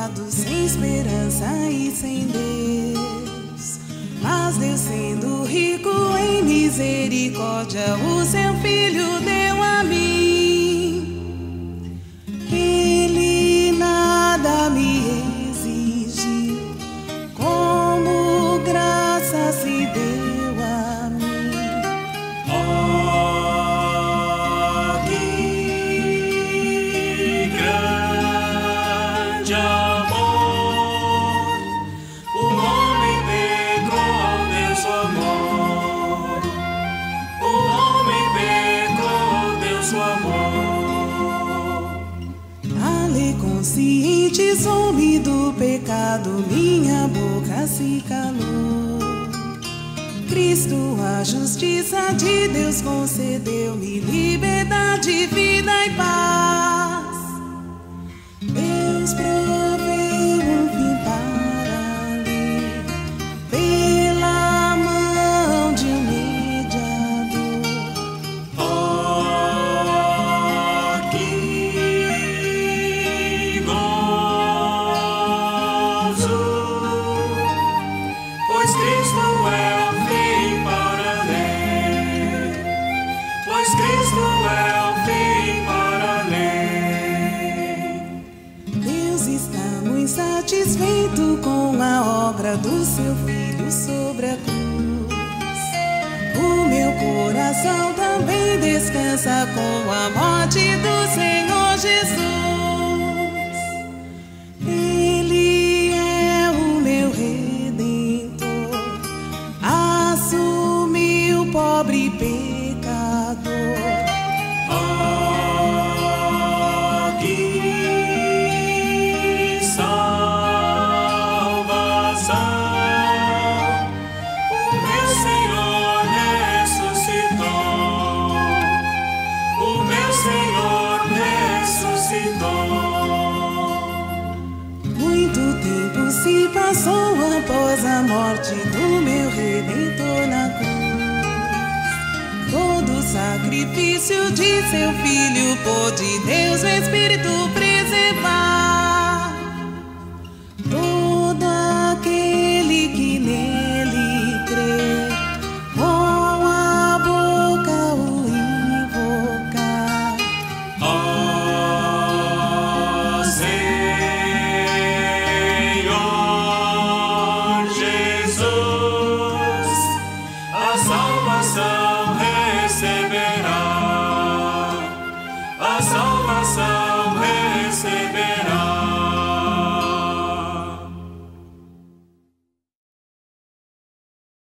pecados, sem esperança e sem Deus. Mas Deus, sendo rico em misericórdia, o seu Filho deu a mim. Ele nada me exigiu, como graça se deu a mim. Oh, que grande amor! O homem pecou, Deus o amor. O homem pecou, Deus o amor. A lei conscientizou-me do pecado, minha boca se calou. Cristo, a justiça de Deus, concedeu-me liberdade, vida e paz. Deus proveu um fim para a lei, pela mão de um mediador. Oh, que gozo! Pois Cristo é o fim para a lei. Pois Cristo é o fim para a lei. Deus está muito satisfeito com a obra do seu Filho sobre a cruz. O meu coração também descansa com a morte do Senhor Jesus. Ele é o meu Redentor, assumiu o pobre pecador. Oh, que salvação! O meu Senhor ressuscitou. O meu Senhor ressuscitou. Muito tempo se passou após a morte do meu Redentor na cruz. Todo o sacrifício de seu Filho pôde Deus, o Espírito, preservar. Todo aquele que nele crê, com a boca o invocar. Ó Senhor Jesus, a salvação receberá. A salvação receberá.